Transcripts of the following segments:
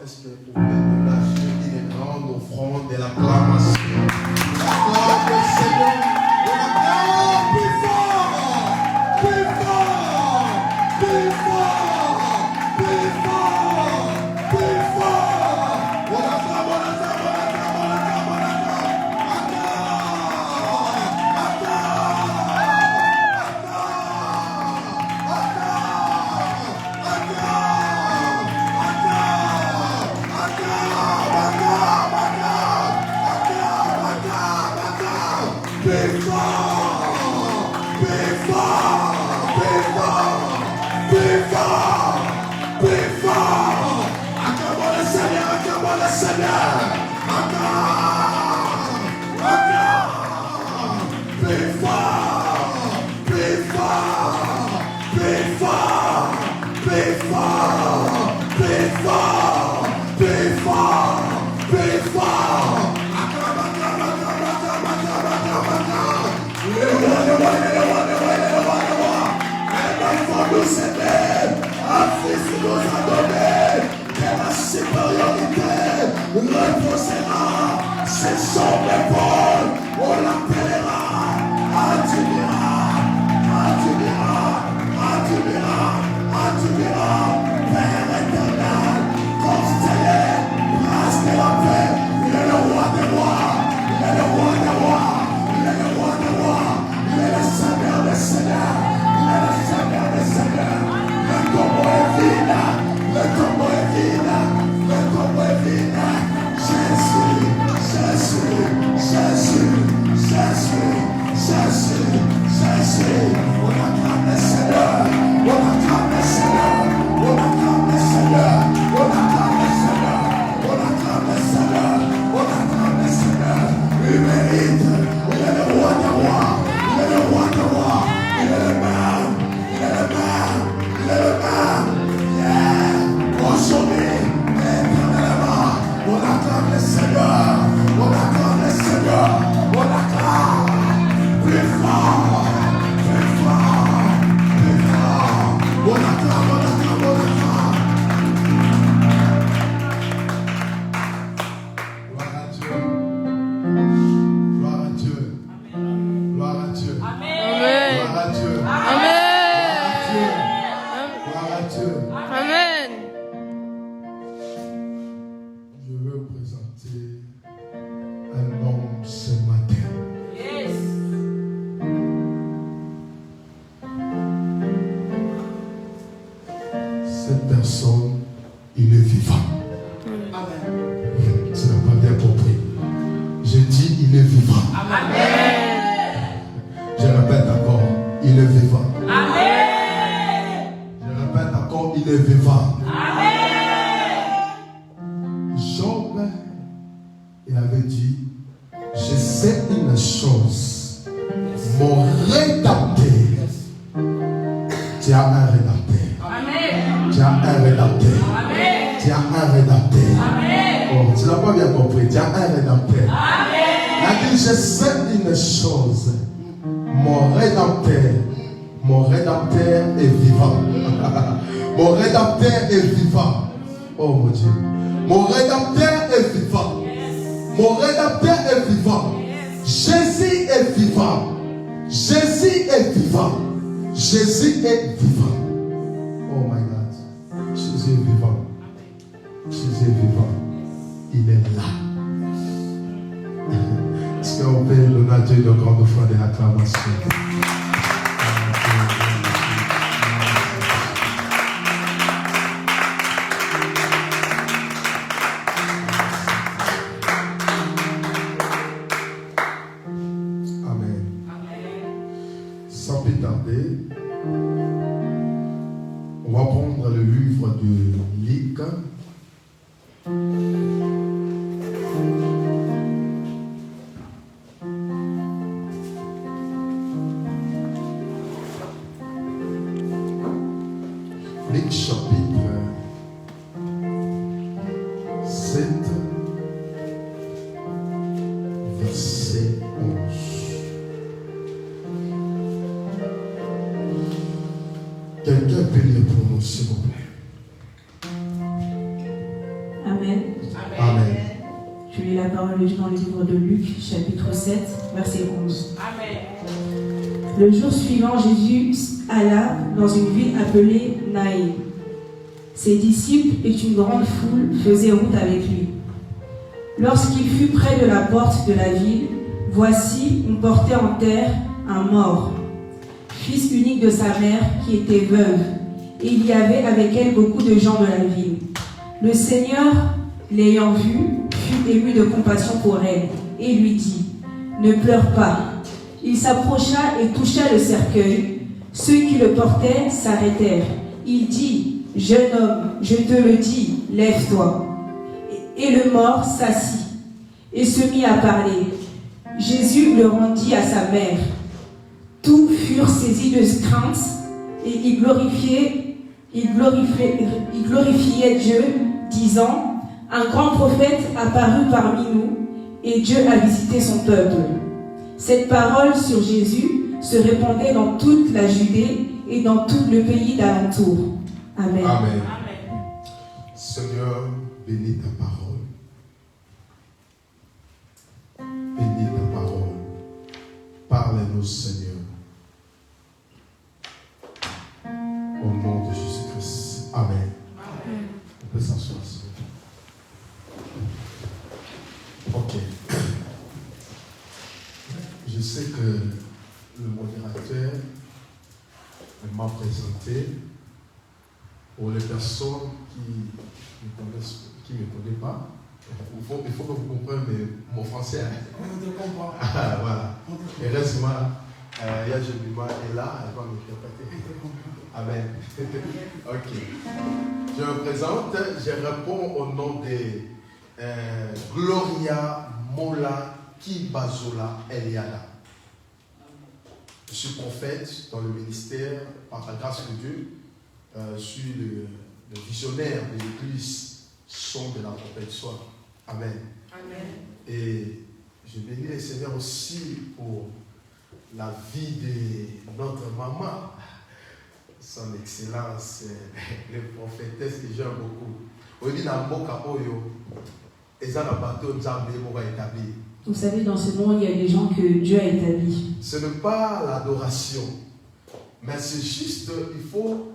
est-ce que vous pouvez nous lâcher une grande offrande de l'acclamation? Acclame le Seigneur. On acclame plus fort, plus fort, plus fort, plus fort, plus fort. On acclame, on acclame, on acclame, on acclame, on acclame. C'est son épaule, on l'appellera, admirera, admirera, admirera, admirera, Père éternel, constellé, prince de la paix, il est le roi des rois, il est le roi des rois, il est le roi des rois, il est le Seigneur des seigneurs, il est le Seigneur des seigneurs, le tombeau est vide, le tombeau est vide, le tombeau est vide, Jésus, Jésus, Jésus, Jésus, Jésus, Jésus, on acclame le Seigneur, on acclame le Seigneur, on acclame le Seigneur, on acclame le Seigneur, on acclame le Seigneur, on acclame le Seigneur, il mérite, il est le roi des rois, il est le roi des rois, il est le même, il est le même, il est le même, yeah, aujourd'hui, éternellement, on acclame le Seigneur, on acclame le Seigneur, on acclame plus fort, plus fort, plus fort, on acclame, on acclame, on acclame. Gloire à Dieu. Gloire à Dieu. Gloire à Dieu. Amen. Gloire à Dieu. Amen. Gloire à Dieu. Amen. Je veux vous présenter un homme ce matin. Yes. Cette personne, il est vivant. Amen. Tu n'as pas bien compris. Je dis, il est vivant. Amen. Je répète encore, il est vivant. Amen. Je répète encore, il est vivant. Amen. Job, il avait dit, je sais une chose, mon rédempteur, tu as un rédempteur, Amen. tu as un rédempteur, Amen. tu as un rédempteur. Amen. Oh, tu n'as pas bien compris, tu as un rédempteur. Amen. Il a dit, je sais une chose, mon rédempteur est vivant. Mon rédempteur est vivant. Oh mon Dieu. Mon rédempteur est vivant. Mon rédempteur est vivant. Jésus est vivant. Jésus est vivant. Jésus est vivant. Oh my God. Jésus est vivant. Jésus est vivant. Il est là. Est-ce qu'on peut donner à Dieu de grandes fois de l'acclamation? Amen. Sans plus tarder, on va prendre le livre de Luc. Luc chapitre 7, verset 11. Quelqu'un peut lire pour nous, s'il vous plaît. Amen. parole est dans le livre de Luc, chapitre 7, verset 11. Amen. Le jour suivant, Jésus alla dans une ville appelée Naïm. Ses disciples et une grande foule faisaient route avec lui. Lorsqu'il fut près de la porte de la ville, voici, on portait en terre un mort, fils unique de sa mère qui était veuve, et il y avait avec elle beaucoup de gens de la ville. Le Seigneur, l'ayant vue, fut ému de compassion pour elle, et lui dit, « Ne pleure pas. » Il s'approcha et toucha le cercueil. Ceux qui le portaient s'arrêtèrent. Il dit, « Jeune homme, je te le dis, lève-toi. » Et le mort s'assit et se mit à parler. Jésus le rendit à sa mère. Tous furent saisis de crainte et ils glorifiaient Dieu, disant, « Un grand prophète apparut parmi nous et Dieu a visité son peuple. » Cette parole sur Jésus se répandait dans toute la Judée et dans tout le pays d'alentour. Amen. Amen. Amen. Seigneur, bénis ta parole. Bénis ta parole. Parle-nous, Seigneur. Au nom de Jésus-Christ. Amen. On peut s'asseoir, s'il vous plaît. Ok. Je sais que le modérateur m'a présenté. Pour les personnes qui ne me connaissent pas, il faut que vous compreniez mon français. On te comprend. Voilà. Et reste-moi, Yajebima est là, elle va m'interpréter. Amen. Ok. Je me présente, je réponds au nom de Gloria Mola Kibazola Eliada. Je suis prophète dans le ministère, par la grâce de Dieu. Je suis le visionnaire de l'église Son de la prophète soir. Amen. Amen. Et je bénis le Seigneur aussi pour la vie de notre maman, son excellence, les prophétesses que j'aime beaucoup. Vous savez, dans ce monde, il y a des gens que Dieu a établis. Ce n'est pas l'adoration, mais c'est juste, il faut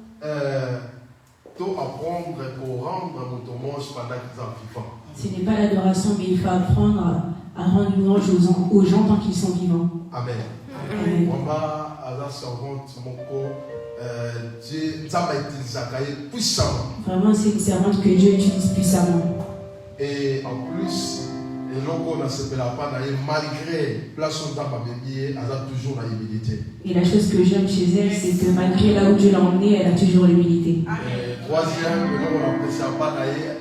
tout apprendre pour rendre mon hommage pendant qu'ils sont vivants. Ce n'est pas l'adoration, mais il faut apprendre à rendre louange aux gens tant qu'ils sont vivants. Amen. Amen. Maman, à la servante, mon corps, ça m'a utilisé puissamment. Vraiment, c'est une servante que Dieu utilise puissamment. Et en plus, malgré la son temps, elle a toujours la humilité. Et la chose que j'aime chez elle, c'est que malgré là où Dieu l'a emmenée, elle a toujours l'humilité. Troisième,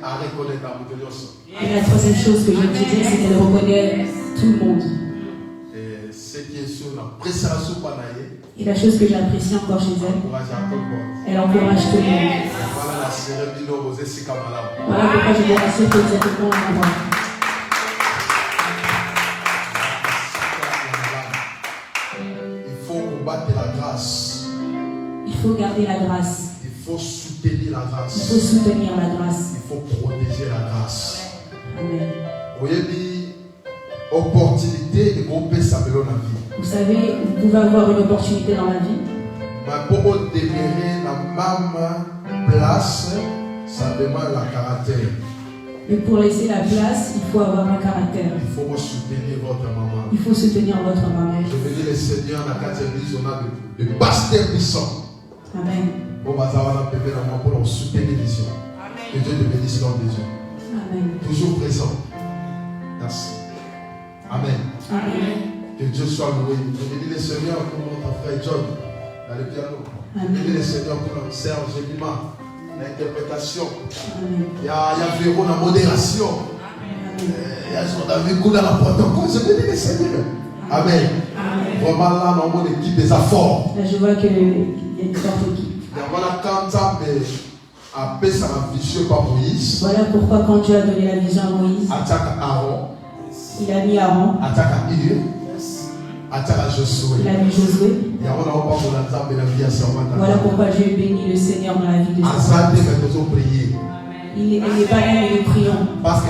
à reconnaître la bouteille. Et la troisième chose que j'aime chez elle, c'est qu'elle reconnaît tout le monde. Et ce qui est sur l'appréciation, et la chose que j'apprécie encore chez elle, elle encourage tout le monde. Voilà pourquoi je dois assurer exactement au endroit. Il faut combattre la grâce. Il faut garder la grâce. Il faut soutenir la grâce. Il faut soutenir la grâce. Il faut protéger la grâce. Amen. Vous voyez, opportunité et groupe ça veut la vie. Vous savez, vous pouvez avoir une opportunité dans la vie. Mais pour demeurer la même place, ça demande la caractère. Mais pour laisser la place, il faut avoir un caractère. Il faut soutenir votre maman. Il faut soutenir votre maman. Je veux dire, le Seigneur, la quatrième église, on a de pasteurs puissants. Amen. Bon, bah, ça va la péper la main pour leur soutenir les visions. Que Dieu te bénisse dans les yeux. Amen. Toujours présent. Merci. Amen. Amen. Que Dieu soit loué. Je bénis le Seigneur pour notre frère John dans le piano. Je bénis le Seigneur pour notre sœur Jemima, l'interprétation. Il y a Véro dans la modération. Il y a David Kou dans la protocole. Je bénis le Seigneur. Amen. Vraiment là, dans mon équipe des afforts. Là, je vois qu'il y a une forte équipe. Voilà pourquoi quand Dieu a donné la vision à Moïse, il a mis Aaron, il a mis Josué. Voilà pourquoi Dieu bénit le Seigneur dans la vie de ses enfants. Il n'est pas là, mais nous prions. Parce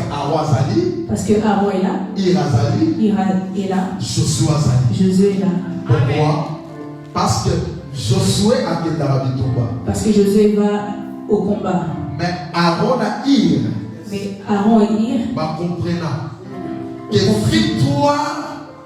Parce que Aaron est là, Irazali, Ira est là, Josué Azali. Josué est là. Pourquoi? Parce que Josué a été dans la Bitomba. Parce que Josué va au combat. Mais Aaron a Ir, Mais Aaron et Ir, va comprendre que victoire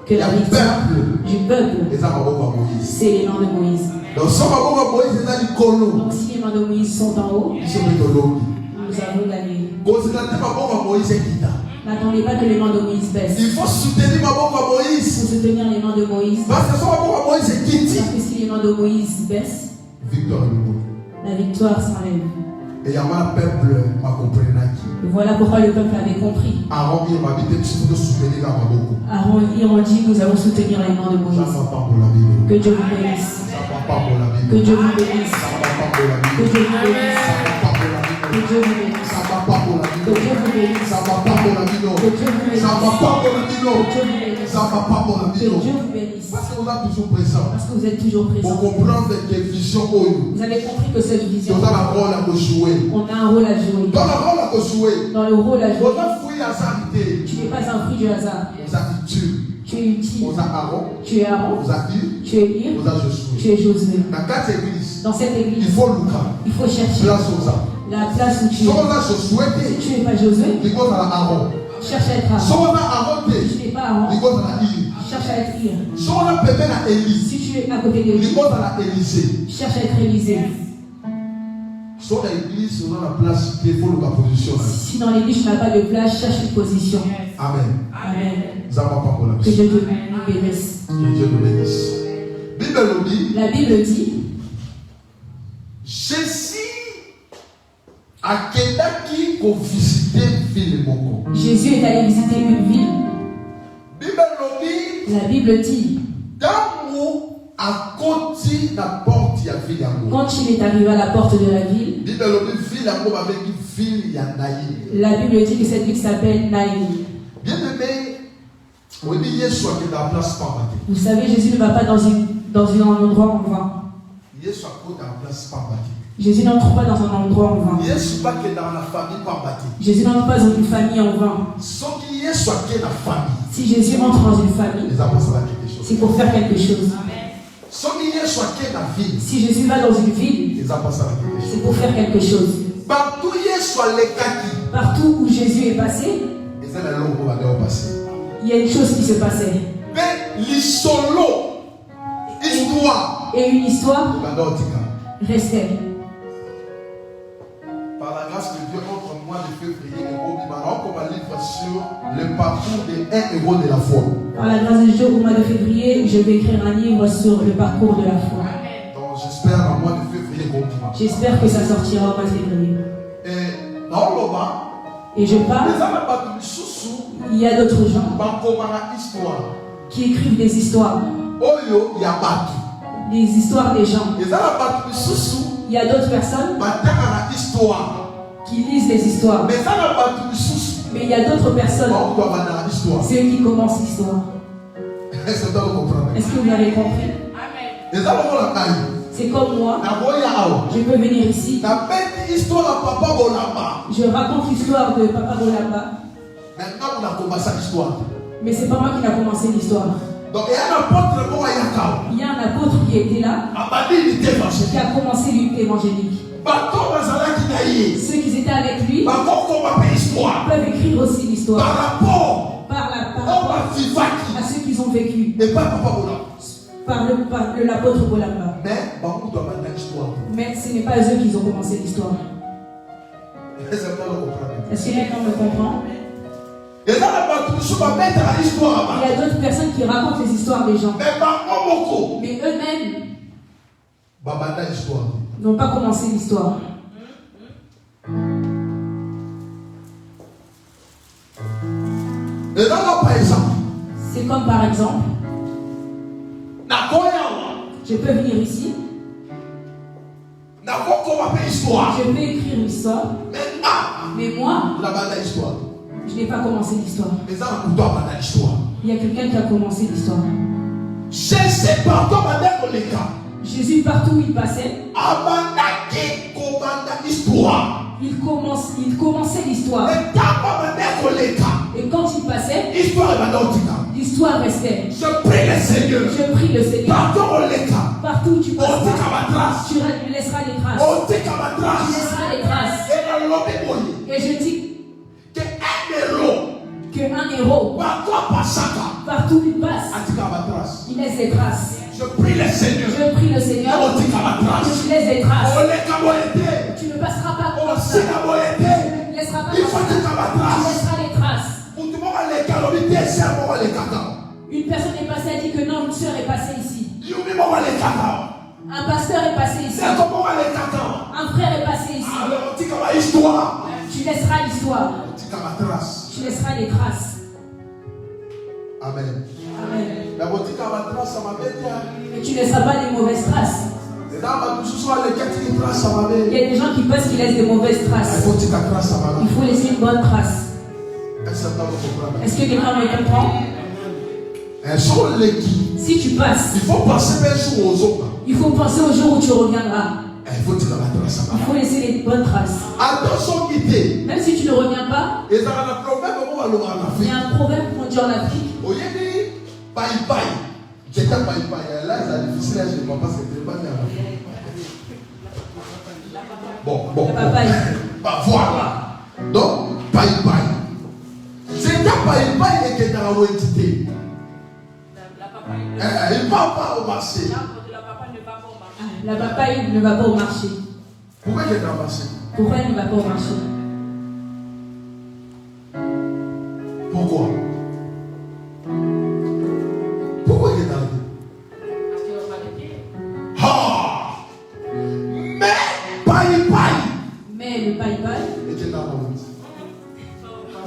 que la du victoire peuple, du peuple, et ça va voir Moïse. c'est les mains de Moïse. Donc, ça va voir Moïse, c'est du colo. Donc si les mains de Moïse sont en haut, Ils sont méthodologues. nous avons gagné. Quand c'est la tête, Moïse est quitté. N'attendez pas que les mains de Moïse baissent. Il faut soutenir ma bombe à Il Moïse. faut soutenir les mains de Moïse. Parce que son bombe à Moïse est quitté. Parce que si les mains de Moïse baissent, Victoire du monde. la victoire s'enlève. Et il y a un peuple à comprendre. Et voilà pourquoi le peuple avait compris. Aaron, il m'a dit que tu peux soutenir la bombe. Aaron et Ir ont dit, nous allons soutenir les mains de Ça Moïse. ne va pas pour la Bible. Que Dieu vous bénisse. Ça ne va pas pour la Bible. Que Dieu vous bénisse. Ça ne va pas pour la Que Bible. Dieu vous bénisse. Ça ne va pas pour la Que Bible. Dieu vous bénisse. Ça ne va pas pour la Que Bible. Dieu vous bénisse. Ça ne va pas pour la Bible. Que Dieu vous bénisse. Ça ne va pas pour la Bible. Que Dieu vous bénisse. Ça ne va pas pour la Que Bible. Dieu vous bénisse. Parce que vous êtes toujours présent. Parce que vous êtes toujours Pour présent. comprendre que vision oyo. Vous avez compris que cette vision, Vous avez un rôle à jouer. on a un rôle à jouer. Dans le rôle à jouer. Dans le rôle à Vous jouer, avez fouillé à sa idée. tu n'es pas un fruit du hasard. Vous avez tué. Tu es utile. Vous avez Aaron. Tu es Aaron. Vous avez eu. Tu es Ir. Vous avez Josué. Tu es Josué. Dans 4 églises, Dans cette il église, faut Lucas. il faut chercher Place aux âmes. la place où tu Si es. on a Josué, Si tu n'es pas Josué, il faut Aaron. cherche à être Si Aaron. on a Aaron, Si tu n'es pas Aaron, il faut Ir. cherche à être Ir. Si on a Pépé à Élise, Si tu es à côté de il lui, faut Élysée. cherche à être Élisée. Si on a l'église, on a la place, il faut la position. Si dans l'église tu n'as pas de place, cherche une position. Amen. Amen. Ça ne va pas pour la Que Bible. Dieu nous bénisse. Que Dieu nous bénisse. Bible nous dit, La Bible dit, Jésus akendaki kovisite ville moko. Jésus est allé visiter une ville. Bible lobi La Bible dit, ntango akoti na porte ya ville yango. quand il est arrivé à la porte de la ville, Bible lobi ville yango babengi ville ya Naïm. la Bible dit que cette ville s'appelle Naïm. Bien aimé, oyebi Yesu akenda na place pamba te. Vous savez, Jésus ne va pas dans un endroit en vain. Yesu akota na place pamba te. Jésus n'entre pas dans un endroit en vain. Yesu bakenda na famille pamba te. Jésus n'entre pas dans une famille en vain. Soki Yesu akenda na famille, Si Jésus entre dans une famille, les apôtres quelque chose. c'est pour faire quelque chose. Soki Yesu akenda na ville, Si Jésus va dans une ville, les apôtres quelque chose. c'est pour faire quelque chose. Partout Yesu alekaki, Partout où Jésus est passé, eza na longo badeo passé. il y a une chose qui se passait. Mais l'isolo, histoire, Et une histoire badeo tika. restait. Par la grâce de Dieu, entre le mois de février et au Bimaran, on va livre sur le parcours des 1 héros de la foi. Par la grâce de Dieu, au mois de février, je vais écrire un livre sur le parcours de la foi. Donc j'espère au mois de février au Bimaran. J'espère que ça sortira au mois de février. Et dans le bas, Et je parle, les hommes battus sous il y a d'autres gens bakomana histoire. qui écrivent des histoires. Oyo ya batu. Des histoires des gens. Les hommes battus sous Il y a d'autres personnes batanga histoire. qui lisent des histoires. Mais ça n'a pas tout sous. Mais il y a d'autres personnes, On doit avoir l'histoire. c'est eux qui commencent l'histoire. Est-ce que tu comprends? Est-ce que vous l'avez compris? Les hommes la caille. C'est comme moi, La boya awa. je peux venir ici, La bête histoire à papa Bolamba. je raconte l'histoire de Papa Bolamba, Maintenant, on a commencé l'histoire. mais c'est pas moi qui a commencé l'histoire. Donc, il y a un apôtre pour Ayakao. Il y a un apôtre qui était là, Abadi, il était fâché. qui a commencé l'évangélique. Bateau, Bazala, qui n'a eu. Ceux qui étaient avec lui Bateau, qu'on va faire histoire. peuvent écrire aussi l'histoire Par rapport par au rapport Bafifaki. à ceux qu'ils ont vécu, Et pas papa Bolamba. par l'apôtre Bolamba. Mais, Bakou doit avoir l'histoire. Mais ce n'est pas eux qui ont commencé l'histoire. Est-ce que vous comprenez? Est-ce que quelqu'un me comprend? Et là, la bateau, je vais mettre à l'histoire. Il y a d'autres personnes qui racontent les histoires des gens. Mais pas beaucoup. Mais eux-mêmes Babanda histoire. n'ont pas commencé l'histoire. Et là, par exemple, C'est comme par exemple, je peux venir ici, histoire. je peux écrire une histoire, mais moi, La banda histoire. je n'ai pas commencé l'histoire. Mais ça, on doit banda histoire. Il y a quelqu'un qui a commencé l'histoire. Jésus, pardon, madame, les gars. Jésus, partout où il passait, Abanda qui commanda histoire. Il commençait l'histoire. Et quand il passait, l'histoire restait. Je prie le Seigneur. Je prie le Seigneur. Partout où tu passeras, tu laisseras les traces. Tu laisseras les traces. Et je dis qu'un héros, partout où il passe, il laisse des traces. Je prie le Seigneur. Je prie le Seigneur que tu laisses des traces. Tu ne passeras pas comme ça. Tu ne laisseras pas comme ça. Tu laisseras les traces. Une personne est passée et a dit que non, une soeur est passée ici. Un pasteur est passé ici. Un frère est passé ici. Tu laisseras l'histoire. Tu laisseras les traces. Amen. Amen. Mais tu ne laisseras pas des mauvaises traces. Il y a des gens qui passent qui laissent des mauvaises traces. Il faut laisser une bonne trace. Est-ce que quelqu'un me comprend? Si tu passes, il faut penser au jour où tu reviendras. Il faut laisser les bonnes traces. Même si tu ne reviens pas, il y a un proverbe qu'on dit en Afrique. J'étais pas là, c'est difficile, je ne vois pas ce que c'est pas bon. Bah voilà. Donc, bye. C'est pas bye et que dans la entité. Il ne va pas au marché. La papaye ne va pas au marché. Pourquoi il est dans le marché? Pourquoi il ne va pas au marché? Pourquoi il est dans le Mais le paille était dans le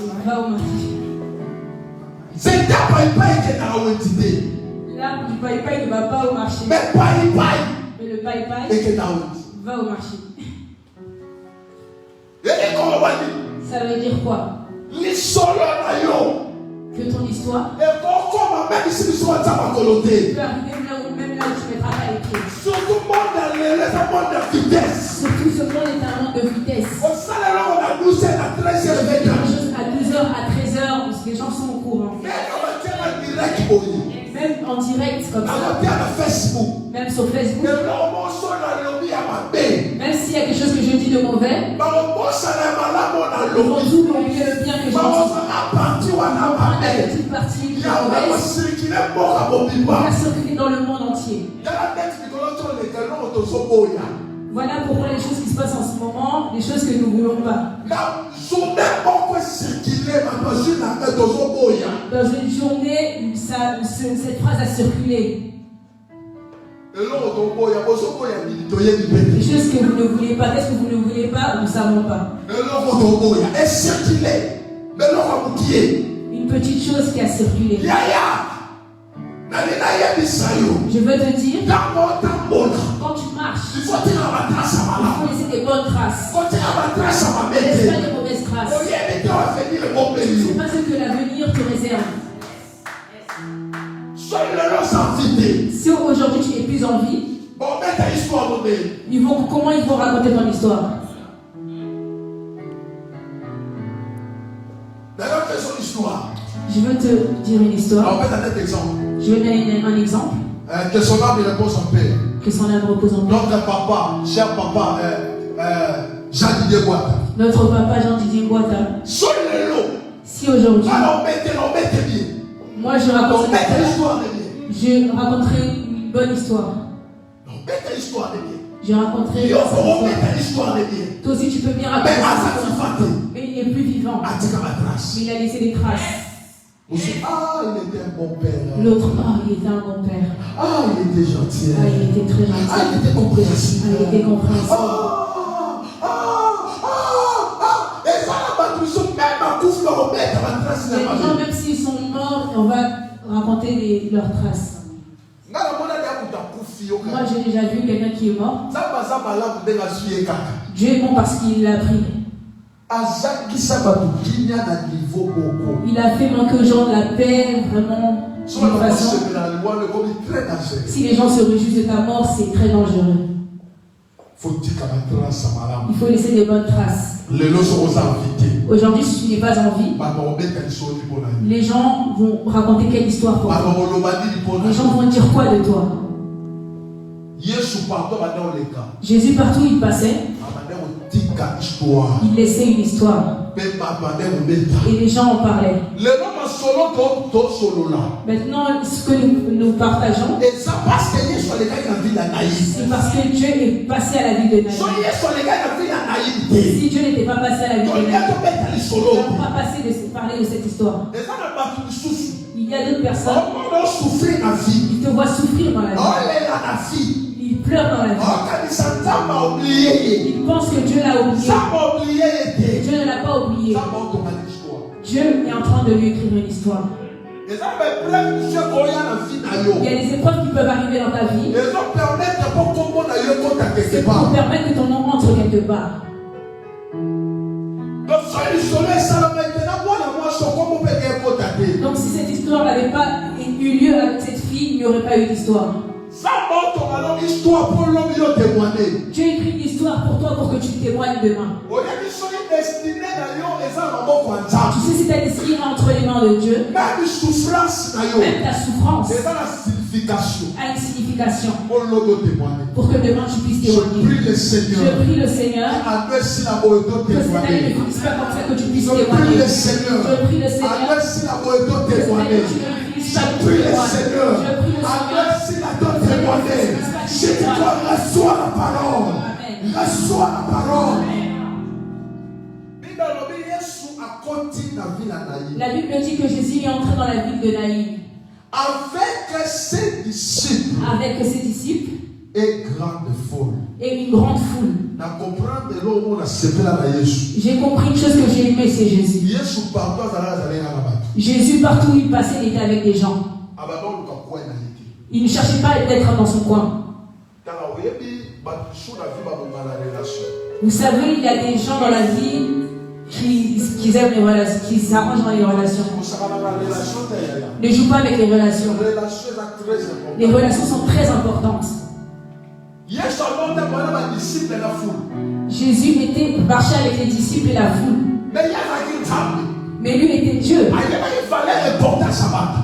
il va au marché. C'est ta paille qui est dans l'entité. L'arbre du paille ne va pas au marché. Mais le paille va au marché. Ça veut dire quoi? Que ton histoire peut arriver même là où tu ne mettras pas les pieds. Surtout ce monde est un monde de vitesse. Quelque chose à 12h, à 13h, les gens sont au courant. Même en direct comme ça. Même sur Facebook. Même s'il y a quelque chose que je dis de mauvais, ils vont tout oublier le bien que je dis. La petite partie qui est mauvaise va circuler dans le monde entier. Voilà pourquoi les choses qui se passent en ce moment, les choses que nous ne voulons pas. Dans une journée, cette phrase a circulé. Les choses que vous ne voulez pas, qu'est-ce que vous ne voulez pas, nous ne savons pas. Une petite chose qui a circulé. Je veux te dire, quand tu marches, il faut laisser des bonnes traces. Laisse pas des mauvaises traces. Ce n'est pas ce que l'avenir te réserve. Si aujourd'hui tu n'es plus en vie, comment ils vont raconter ton histoire? Je veux te dire une histoire. Je vais donner un exemple. Que son âme repose en paix. Que son âme repose en paix. Notre papa, cher papa, Jean-Didier Boita. Notre papa Jean-Didier Boita. Si aujourd'hui, moi je raconterai une bonne histoire. Je raconterai une histoire. Toi aussi tu peux bien raconter une histoire. Mais il n'est plus vivant. Mais il a laissé des traces. Il était un bon père. L'autre, il était un bon père. Il était gentil. Il était très gentil. Il était compréhensif. Il était compréhensif. Les gens, même s'ils sont morts, on va raconter leurs traces. Moi, j'ai déjà vu quelqu'un qui est mort. Dieu est bon parce qu'il l'a pris. Il a fait manquer aux gens de la paix, vraiment. Si les gens se réjouissent de ta mort, c'est très dangereux. Il faut laisser des bonnes traces. Les lots sont invités. Aujourd'hui, si tu n'es pas en vie, les gens vont raconter quelle histoire pour toi. Les gens vont dire quoi de toi? Jésus, partout où il passait, il laissait une histoire. Et les gens en parlaient. Maintenant, ce que nous partageons, c'est parce que Dieu est passé à la vie de Naïm. Si Dieu n'était pas passé à la vie de Naïm, nous n'allons pas passer de parler de cette histoire. Il y a d'autres personnes qui te voient souffrir dans la vie. Ils pleurent dans la vie. Ils pensent que Dieu l'a oublié. Dieu ne l'a pas oublié. Dieu est en train de lui écrire une histoire. Il y a des épreuves qui peuvent arriver dans ta vie. C'est pour permettre que ton nom entre quelque part. Donc si cette histoire n'avait pas eu lieu avec cette fille, il n'y aurait pas eu d'histoire. Dieu écrit une histoire pour toi pour que tu témoignes demain. Tu sais si ta destinée est entre les mains de Dieu, même ta souffrance a une signification pour que demain tu puisses témoigner. Je prie le Seigneur que cette année ne finisse pas comme ça, que tu puisses témoigner. Je prie le Seigneur que cette année tu ne finisses pas Si tu dois reçois la parole, reçois la parole. La Bible dit que Jésus est entré dans la ville de Naïm avec ses disciples et une grande foule. J'ai compris une chose que j'ai aimée, c'est Jésus. Jésus, partout où il passait, il était avec des gens. Il ne cherchait pas d'être dans son coin. Vous savez, il y a des gens dans la vie qui aiment les relations, qui s'arrangent dans les relations. Ne joue pas avec les relations. Les relations sont très importantes. Jésus marchait avec les disciples et la foule. Mais lui était Dieu.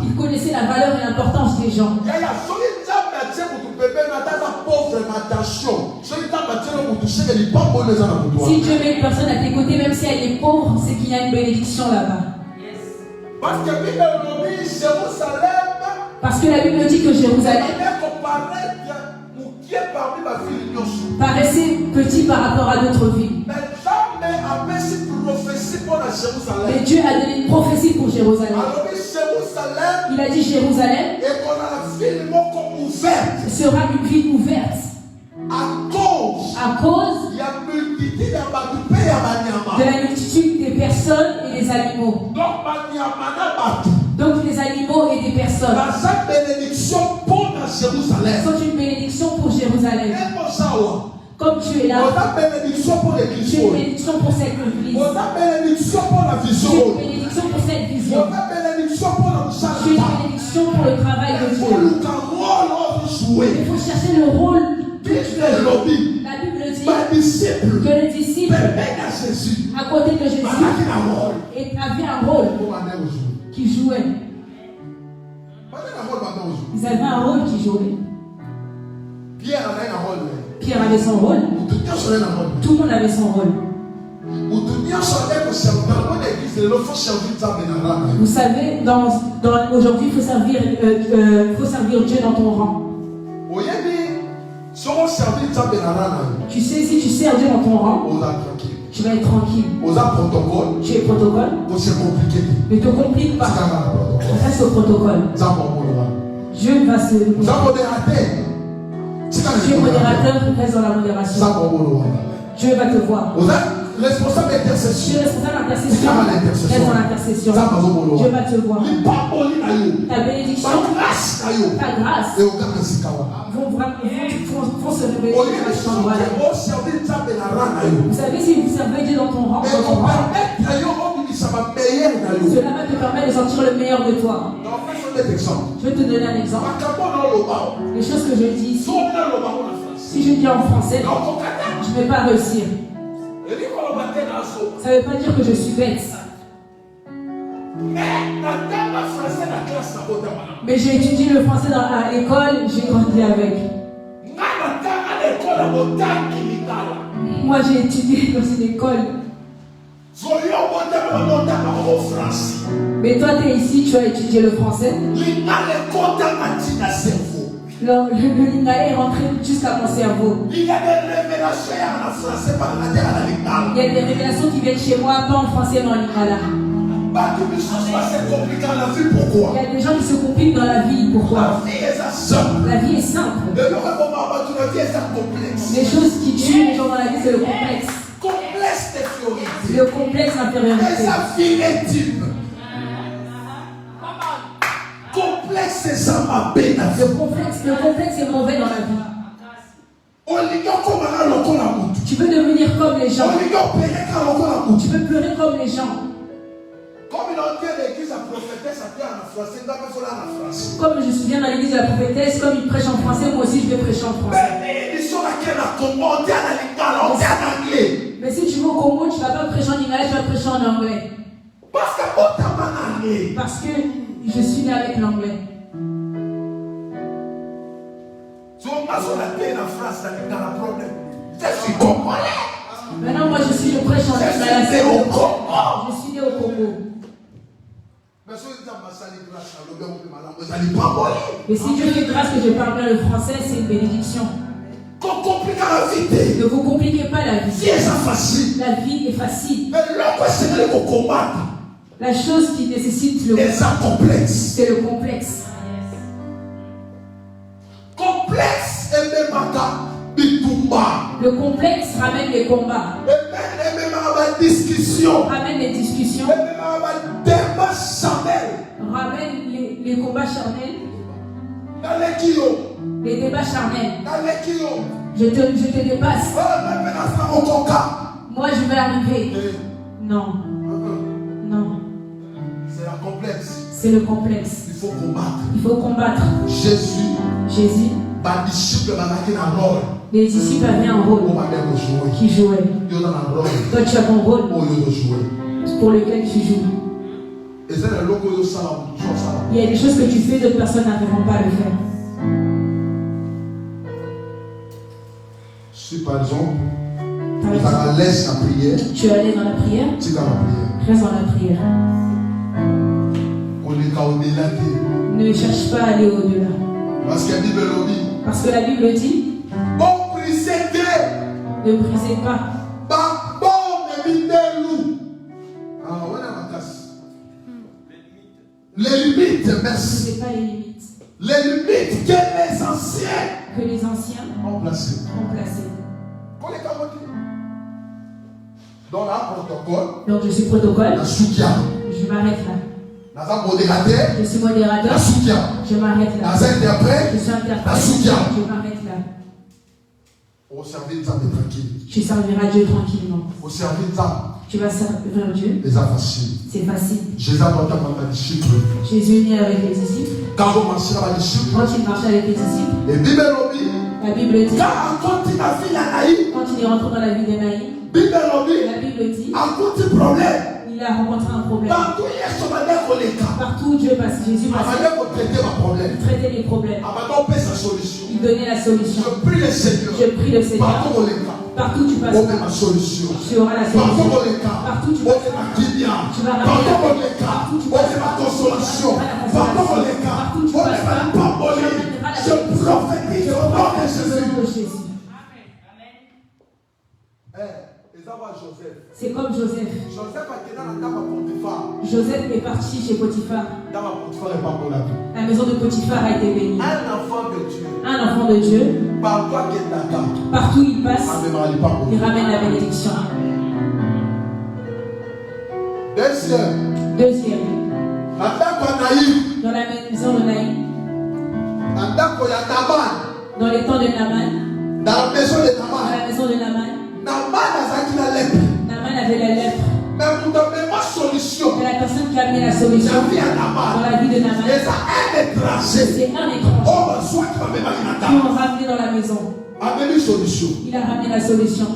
Il connaissait la valeur et l'importance des gens. Si Dieu met une personne à tes côtés, même si elle est pauvre, c'est qu'il y a une bénédiction là-bas. Parce que la Bible dit que Jérusalem paraissait petit par rapport à d'autres villes. Mais Dieu a donné une prophétie pour Jérusalem. Il a dit Jérusalem sera une ville ouverte à cause de la multitude des personnes et des animaux. Donc les animaux et des personnes sont une bénédiction pour Jérusalem. Comme tu es là, tu es une bénédiction pour cette église. Tu es une bénédiction pour cette vision. Tu es une bénédiction pour cette vision. Tu es une bénédiction pour le travail de Dieu. Il faut chercher le rôle que tu veux. La Bible dit que les disciples à côté de Jésus avaient un rôle qui jouait. Ils avaient un rôle qui jouait. Pierre avait son rôle. Tout le monde avait son rôle. Vous savez, aujourd'hui, il faut servir Dieu dans ton rang. Tu sais, si tu sers Dieu dans ton rang, tu vas être tranquille. Tu es protocole. Ne te complique pas. Reste au protocole. Dieu va se... Tu es modérateur, reste dans la modération. Dieu va te voir. Responsable d'intercession. Tu es responsable d'intercession. Reste dans l'intercession. Dieu va te voir. Ta bénédiction, ta grâce vont se révéler dans cet endroit-là. Vous savez, si vous servez Dieu dans ton rang, cela va te permettre de sortir le meilleur de toi. Je vais te donner un exemple. Les choses que je dis ici, si je dis en français, je ne vais pas réussir. Ça ne veut pas dire que je suis bête. Mais j'ai étudié le français à l'école, j'ai grandi avec. Moi j'ai étudié dans une école. Mais toi tu es ici, tu as étudié le français. Le lingala est rentré jusqu'à mon cerveau. Il y a des révélations qui viennent chez moi, pas en français mais en lingala. Il y a des gens qui se compliquent dans la vie. Pourquoi? La vie est simple. Les choses qui tuent les gens dans la vie, c'est le complexe. Le complexe d'infériorité. Le complexe est mauvais dans la vie. Tu veux devenir comme les gens. Tu veux pleurer comme les gens. Comme je suis bien dans l'église de la prophétesse, comme il prêche en français, moi aussi je vais prêcher en français. Mais si tu vas au Congo, tu ne vas pas prêcher en lingala, tu vas prêcher en anglais. Parce que je suis né avec l'anglais. Maintenant, moi je prêche en lingala. Je suis né au Congo. Mais si Dieu fait grâce que je parle bien le français, c'est une bénédiction. Ne vous compliquez pas la vie. La vie est facile. La chose qui nécessite le complexe, c'est le complexe. Le complexe ramène les combats. Ramène les discussions. Ramène les combats charnels. Les débats charnels. Je te dépasse. Moi je vais arriver. Non. Non. C'est le complexe. Il faut combattre. Jésus. Les disciples avaient un rôle qui jouait. Toi tu as ton rôle pour lequel tu joues. Il y a des choses que tu fais, d'autres personnes n'arriveront pas à le faire. Si par exemple, laisse la prière, tu es allé dans la prière, reste dans la prière. Ne cherche pas à aller au-delà. Parce que la Bible dit, ne brisez pas. Les limites, merci. Ne brisez pas les limites. Les limites que les anciens ont placées. Donc je suis protocole. Je m'arrête là. Je suis modérateur. Je m'arrête là. Je suis interprète. Je m'arrête là. Tu serviras Dieu tranquillement. Tu vas servir Dieu. C'est facile. Jésus est né avec les disciples. Quand il marchait avec les disciples, la Bible dit, quand il est rentré dans la vie de Naïm, la Bible dit, il a rencontré un problème. Partout où Dieu passe, Jésus passait, il traitait les problèmes. Il donnait la solution. Je prie le Seigneur. Partout où tu passes, tu auras la solution. Partout où tu passes, tu vas ramener. Partout où tu passes, partout où tu passes, je prophétise au nom de Jésus. C'est comme Joseph. Joseph est parti chez Potiphar. La maison de Potiphar a été bénie. Un enfant de Dieu. Partout où il passe, il ramène la bénédiction. Deuxième. Dans la maison de Naïm. Dans les temps de Naman. Dans la maison de Naman. Naman avait la lèpre. Mais la personne qui a amené la solution dans la vie de Naman, c'est un étranger qui l'ont ramené dans la maison. Il a ramené la solution.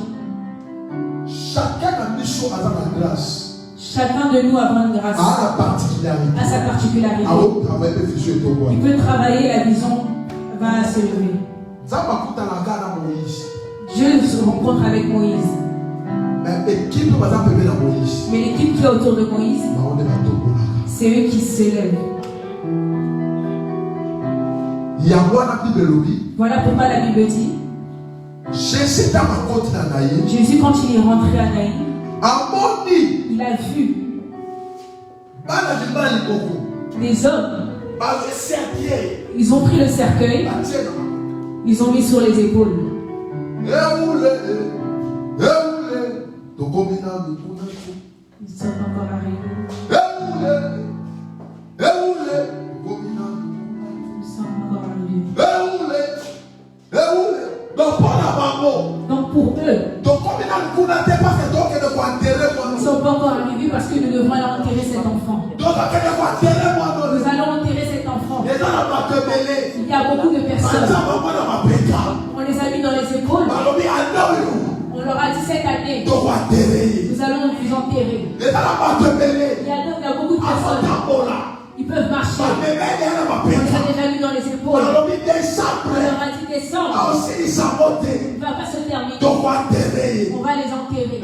Chacun a mis sur la grâce. Chacun de nous a une grâce, A la particularité. a sa particularité. A votre travail de fichu et de Il peut travailler, la vision va s'élever. Zabakuta na gana Moïse. Dieu se rencontre avec Moïse. Mais équipe va s'appeler la Moïse. Mais l'équipe qui est autour de Moïse, Bah on est à Togo là. c'est eux qui s'élèvent. Yahweh na Bible lobi. Voilà pourquoi la Bible dit, Jésus dans ma côte na naïe. Jésus quand il est rentré à Naïm, Amoni. il a vu Bana de bali beaucoup. des hommes, Bah je sais bien. ils ont pris le cercueil, Bah tiens na. ils ont mis sur les épaules. Ils sont encore arrivés. Ils sont encore arrivés. Donc pour eux, ils ne sont pas encore arrivés parce que nous devrons aller enterrer cet enfant. Nous allons enterrer cet enfant. Il y a beaucoup de personnes. On les a mis dans les épaules. On leur a dit cette année, nous allons vous enterrer. Il y a beaucoup de personnes. Ils peuvent marcher. On les a déjà mis dans les épaules. On leur a dit décembre. Il ne va pas se terminer. On va les enterrer.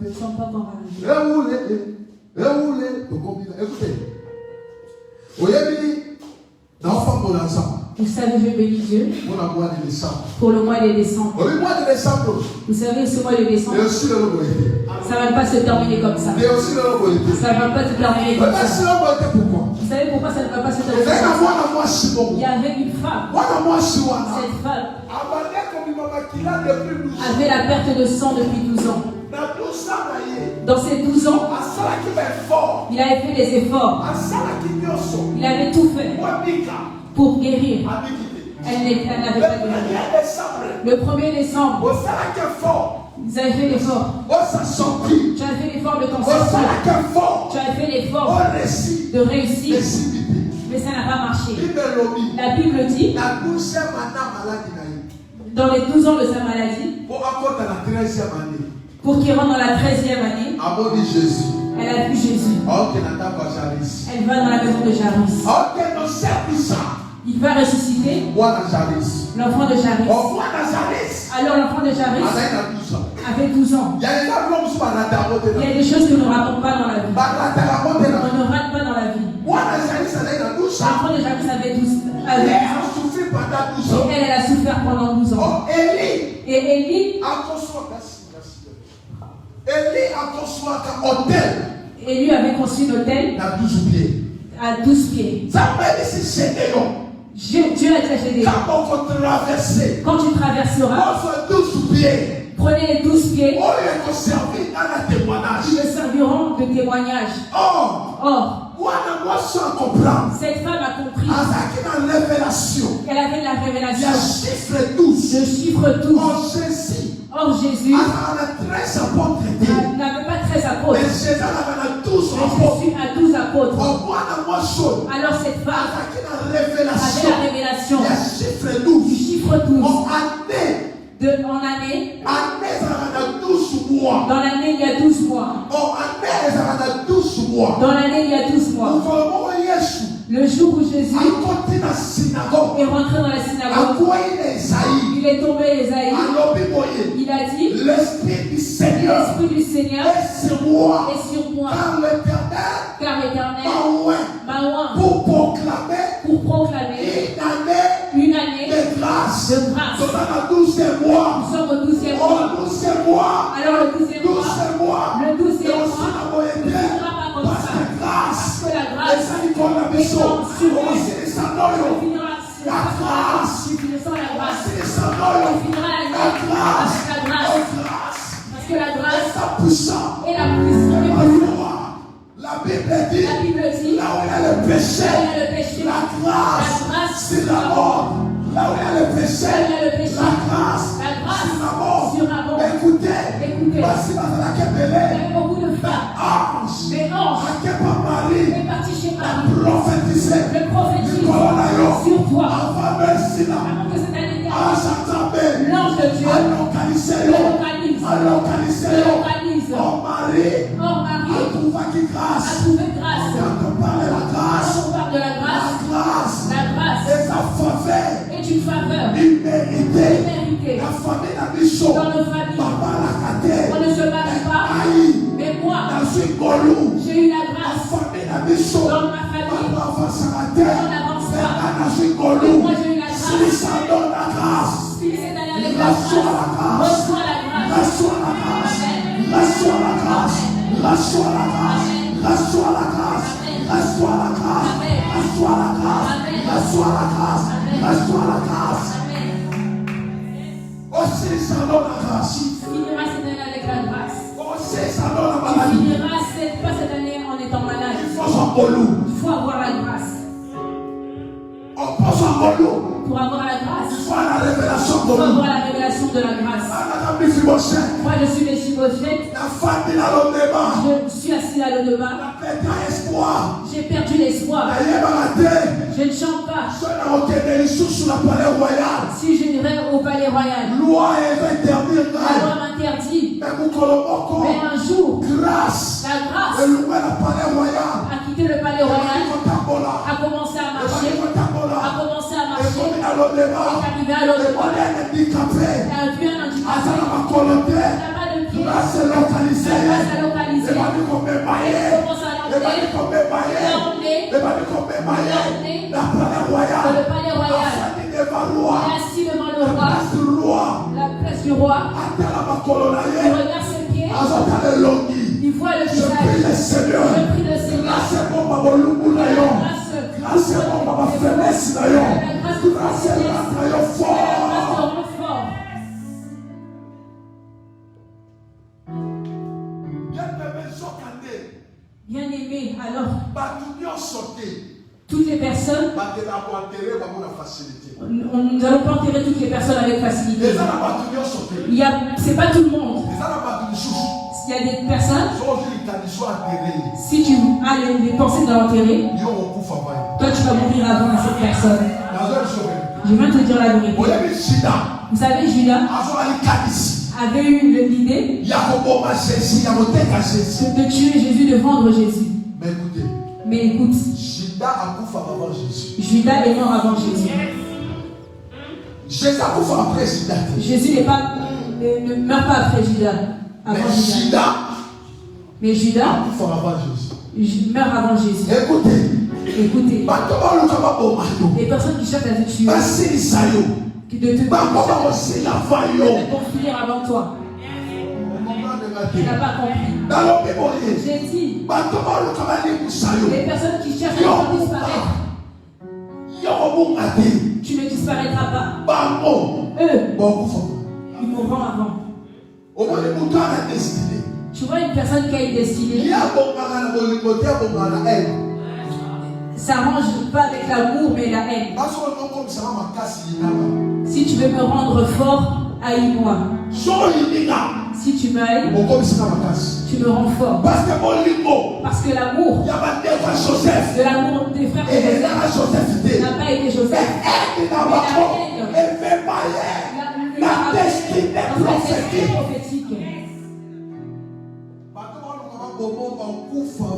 Ils ne sont pas encore arrivés. Écoutez, Vous savez, je bénis Dieu pour le mois de décembre. Vous savez, ce mois de décembre, ça ne va pas se terminer comme ça. Ça ne va pas se terminer comme ça. Vous savez pourquoi ça ne va pas se terminer comme ça? Il y avait une femme. Cette femme avait la perte de sang depuis 12 ans. Dans ces 12 ans, il avait fait des efforts. Il avait tout fait pour guérir. Elle n'avait pas guéri. Le 1er décembre, ils avaient fait l'effort. Tu as fait l'effort de t'en sortir. Tu as fait l'effort de réussir. Mais ça n'a pas marché. La Bible dit, dans les 12 ans de sa maladie, pour qu'il rentre dans la 13e année, elle a vu Jésus. Elle va dans la maison de Jairus. Il va ressusciter l'enfant de Jairus. Alors l'enfant de Jairus avait 12 ans. Il y a des choses que nous ne ratons pas dans la vie. On ne rate pas dans la vie. L'enfant de Jairus avait 12 ans. Et elle a souffert pendant 12 ans. Et Élie Élie avait construit un hôtel à 12 pieds. Dieu a déjà aidé. Quand tu traverseras, prenez les 12 pieds qui me serviront de témoignage. Or, cette femme a compris qu'elle avait la révélation. Le chiffre 12. Or, Jésus n'avait pas 13 apôtres. Mais Jésus a 12 apôtres. Alors cette femme avait la révélation du chiffre 12. En année, dans l'année il y a 12 mois. Dans l'année il y a 12 mois. Le jour où Jésus est rentré dans la synagogue, il est tombé Esaïe. Il a dit, l'Esprit du Seigneur est sur moi. Car l'Éternel m'a oint pour proclamer une année de grâce. Nous sommes au 12e mois. Alors le 12e mois ne finira pas comme ça. Parce que la grâce est sur nous. On finira sur la grâce. On finira avec la grâce. Parce que la grâce est la puissance. La Bible dit, là où il y a le péché, la grâce, c'est la mort. Là où il y a le péché, la grâce, c'est la mort. Écoutez, voici ma femme il y avait beaucoup de femmes. Les anges est parti chez Marie. Le prophétise sur toi. Avant que cette année termine, l'ange de Dieu Tingolu. moi j'ai eu la Si grâce. ça donne la grâce. Si cette année avec la grâce, reçois la grâce. Reçois la grâce. Reçois la grâce. Reçois la grâce. Reçois la grâce. Reçois la grâce. Reçois la grâce. Reçois la grâce. Reçois la grâce. Aussi ça donne la grâce. Tu finiras cette année avec la grâce. Aussi ça donne la Tu maladie. finiras pas cette année en étant malade. Il faut s'en polou. Il faut avoir la grâce. On peut s'en polou. Pour avoir la grâce, Il faut la révélation il faut polou. avoir la révélation de la grâce. Madame Mephibosheth, Moi je suis Mephibosheth. la femme de la Londema, Je suis assis à l'Odeba. la perte espoir. J'ai perdu l'espoir. La yébarate, Je ne chante pas. je n'ai reconnu les sous sur la palais royal. Si je irais au palais royal, Loi est interdite. la loi m'interdit. Mais vous colombo, Mais un jour, grâce. la grâce Et louer la palais royal. a quitté le palais royal, Contabola. a commencé à marcher, a commencé à Et marcher, comme il a l'Ondema, est arrivé à et l'Odeba. on est handicapé. Il a vu un handicapé. Asa na makolonte. Il n'a pas de pied. Grâce localisée. La grâce a localisé. Et bali comme maye. Il commence à Et bali l'emmener. comme maye. Il l'a emmené. Et bali comme maye. La palais Dans royal. le palais royal. Afani devant Il roi. est assis devant le roi, Place du roi. la place du roi. Atala makolona Il ye. regarde ses pieds. Azotale longi. Il voit le Je prie le visage. Seigneur. Je prie le Seigneur. Grâce bon babo lubu na yo. Grâce bon baba faiblesse na yo. Grâce na yo fort. Bien aimé, alors, Bato nyonso te. toutes les personnes, Bakela koenterrer bango na facilité. nous n'allons pas enterrer toutes les personnes avec facilité. Eza na bato nyonso te. C'est pas tout le monde. Eza na bato lisusu. Il y a des personnes, So ozwi likanisi enterrer. si tu as les pensées de l'enterrer, Yo okokufa pai. toi tu vas mourir avant cette personne. Nazo biso. Je viens te dire la vérité. Oyebi Juda. Vous savez, Judas Azwa likanisi. avait eu l'idée Ya koboma Jésus, ya koteka Jésus. de tuer Jésus, de vendre Jésus. Mais écoutez, Mais écoute, Juda akufa avant Jésus. Judas est mort avant Jésus. Jésus akufa après Juda. Jésus ne meurt pas après Judas. Avant Mais Judas. Juda Mais Judas akufa avant Jésus. meurt avant Jésus. Écoutez, Écoutez, bato baluka baboma yo. les personnes qui cherchent à te tuer, Basilisa yo. qui de te Bango bakosila va yo. confiner avant toi, tu n'as pas compris. Nalobi boye. J'ai dit, Bato baluka balimusa yo. les personnes qui cherchent à te faire disparaître, Yo kobunga te. tu ne disparaîtras pas. Bango Eux, bakufa. ils mourront avant. Omoni mutu ana destiné. Tu vois une personne qui a une destinée, Ya bongaka na bolingo te abongaka na haine. ça range pas avec l'amour mais la haine. Parce que non comme ça makasi yinaka. Si tu veux me rendre fort, haïs-moi. So yininga. Si tu m'haïs, Okomisaka makasi. tu me rends fort. Parce que bolingo Parce que l'amour, ya bandeko ya Joseph. de l'amour des frères de Joseph Ezaka Joseph te. n'a pas été Joseph. Haine na bango efemaye. La destinée prophétique. prophétique.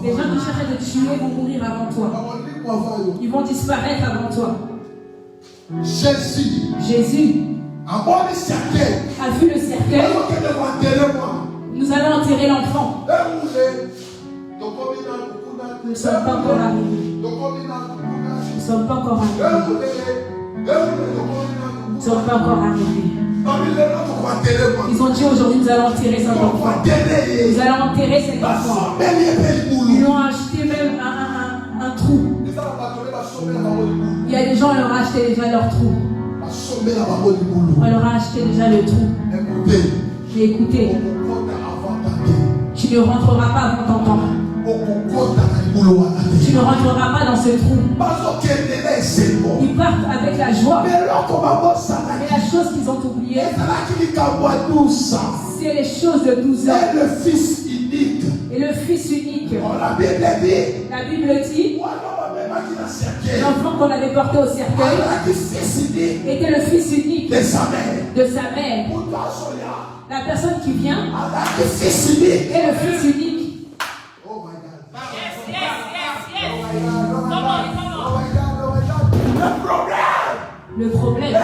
Les gens qui cherchent à te tuer vont mourir avant toi. Ils vont disparaître avant toi. Jésus Jésus a bon cercueil. a vu le cercueil. Nous allons enterrer l'enfant. Nous ne sommes pas encore arrivés. Nous ne sommes pas encore arrivés. Nous ne sommes pas encore arrivés. Ils ont dit aujourd'hui nous allons enterrer cet enfant. Nous allons enterrer cet enfant. Ils ont acheté même un trou. Il y a des gens qui leur ont acheté déjà leur trou. On leur a acheté déjà le trou. Mais écoutez, tu ne rentreras pas avant ton temps. Tu ne rentreras pas dans ce trou. Ils partent avec la joie. Mais la chose qu'ils ont oubliée, c'est les choses de 12 ans. Le fils unique. Et le fils unique. La Bible dit. L'enfant qu'on avait porté au cercueil était le fils unique de sa mère. La personne qui vient est le fils unique. Oh my God. Le problème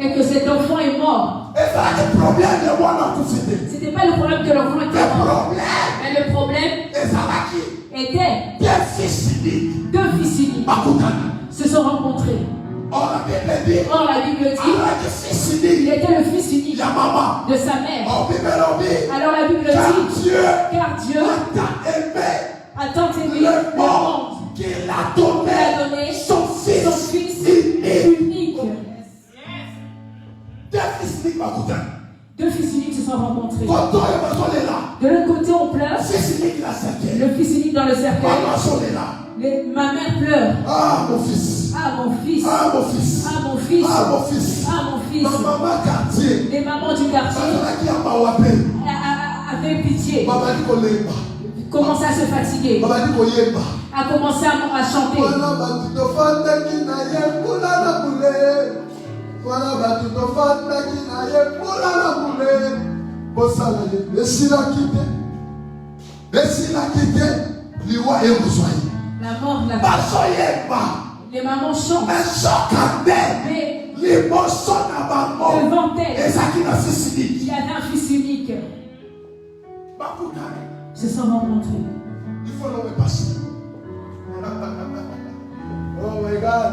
est que cet enfant est mort. C'était pas le problème que l'enfant était mort. Mais le problème était Deux fils uniques se sont rencontrés. Or la Bible dit il était le fils unique de sa mère. Alors la Bible dit car Dieu a tant aimé le monde qu'il a donné son fils unique. Deux fils uniques se sont rencontrés. De l'autre côté, on pleure. Le fils unique dans le cercueil. Ma mère pleure. Ah, mon fils. Ah, mon fils. Ah, mon fils. Ah, mon fils. Ah, mon fils. Ah, mon fils. Ma maman quartier. Les mamans du quartier avaient pitié. Commençaient à se fatiguer. A commencé à chanter. La mort de la femme. Les mamans chantent. Mais devant elle, il y avait un fils unique. Ils se sont rencontrés. Il faut le passer. Oh my God.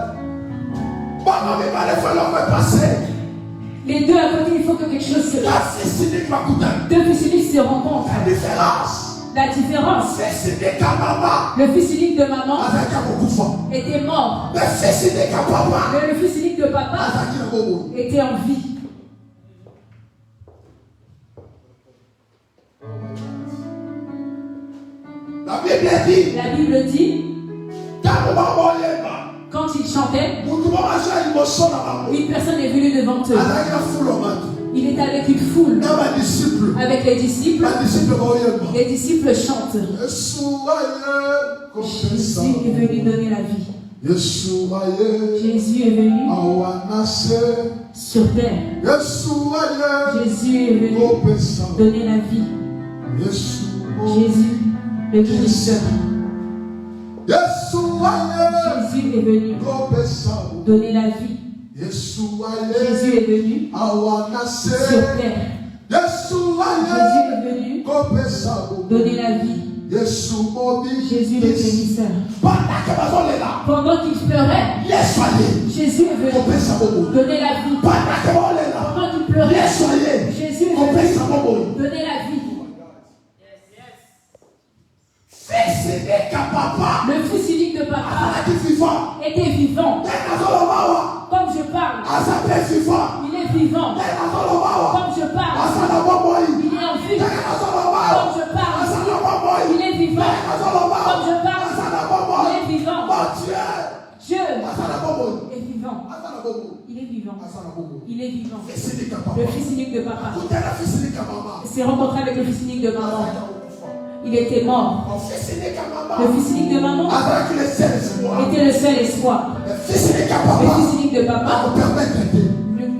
Les deux à côté, il faut que quelque chose se passe. Deux fils uniques se rencontrent. La différence. Le fils unique de maman était mort. Mais le fils unique de papa était en vie. La Bible dit quand il chantait, une personne est venue devant eux. Il était avec une foule, avec les disciples. Les disciples chantent. Jésus est venu donner la vie. Jésus est venu sur terre. Jésus est venu donner la vie. Jésus, le guérisseur. Jésus est venu donner la vie. Jésus est venu sur terre. Jésus est venu donner la vie. Jésus le guérisseur. Pendant qu'il pleurait, Jésus est venu donner la vie. Pendant qu'il pleurait, Jésus est venu donner la vie. Le fils unique de papa était vivant. Comme je parle, il est vivant. Comme je parle, il est en vie. Comme je parle, il est vivant. Comme je parle, il est vivant. Dieu est vivant. Il est vivant. Il est vivant. Le fils unique de papa s'est rencontré avec le fils unique de maman. Il était mort. Le fils unique de maman était le seul espoir. Le fils unique de papa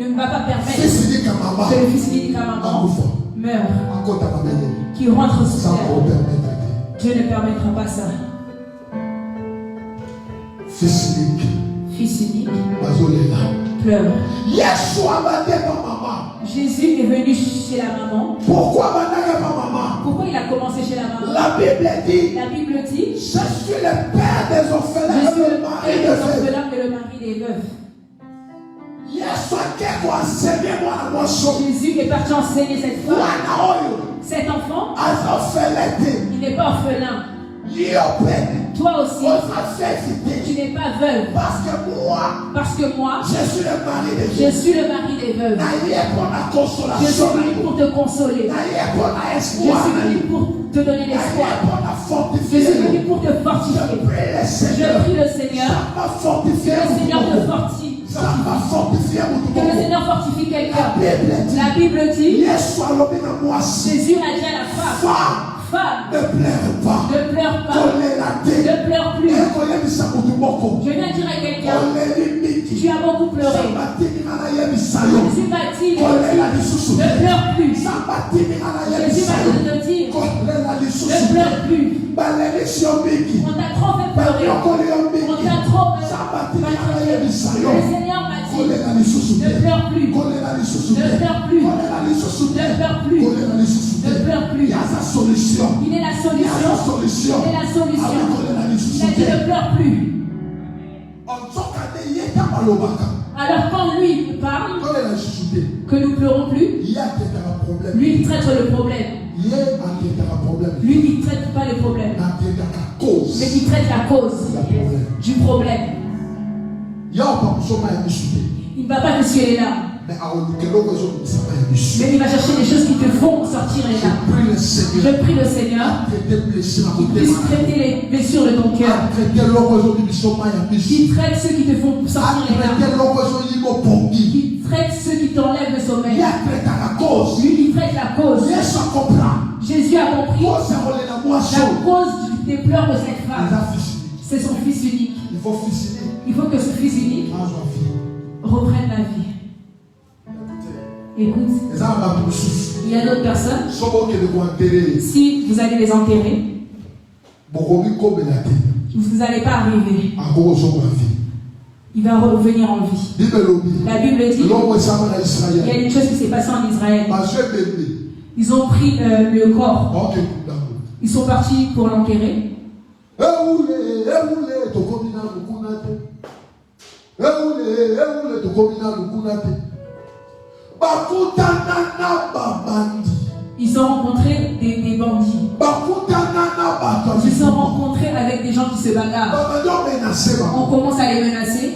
ne va pas permettre que le fils unique de maman meure, qui rentre sous terre. Dieu ne permettra pas ça. Fils unique pleure. Jésus est venu chez la maman. Pourquoi il a commencé chez la maman? La Bible dit, je suis le père des orphelins et le mari des veuves. Jésus est parti enseigner cette femme. Cet enfant, il n'est pas orphelin. Toi aussi, tu n'es pas veuve. Parce que moi, je suis le mari des veuves. Je suis venu pour te consoler. Je suis venu pour te donner l'espoir. Je suis venu pour te fortifier. Je prie le Seigneur que le Seigneur te fortifie. Que le Seigneur fortifie quelqu'un. La Bible dit, Jésus a dit à la femme, ne pleure pas. Ne pleure pas. Ne pleure plus. Je viens dire à quelqu'un, tu as beaucoup pleuré. Jésus m'a dit, ne pleure plus. Jésus m'a dit de te dire, ne pleure plus. On t'a trop fait pleurer. On t'a trop maltraité. Le Seigneur m'a dit, ne pleure plus. Ne pleure plus. Ne pleure plus. Ne pleure plus. Il est la solution. Il est la solution. Il a dit ne pleure plus. Alors quand lui parle, que nous pleurons plus, lui il traite le problème. Lui il ne traite pas le problème, mais il traite la cause du problème. Il ne va pas essuyer les larmes, mais il va chercher des choses qui te font sortir les larmes. Je prie le Seigneur qu'il puisse traiter les blessures de ton cœur, qu'il traite ceux qui te font sortir les larmes, qu'il traite ceux qui t'enlèvent le sommeil. Lui il traite la cause. Jésus a compris la cause des pleurs de cette femme. C'est son fils unique. Il faut que ce fils unique reprenne la vie. Écoute, il y a d'autres personnes, si vous allez les enterrer, vous n'allez pas arriver. Il va revenir en vie. La Bible dit, il y a une chose qui s'est passée en Israël. Ils ont pris le corps. Ils sont partis pour l'enterrer. Ils ont rencontré des bandits. Ils se sont rencontrés avec des gens qui se bagarrent. On commence à les menacer.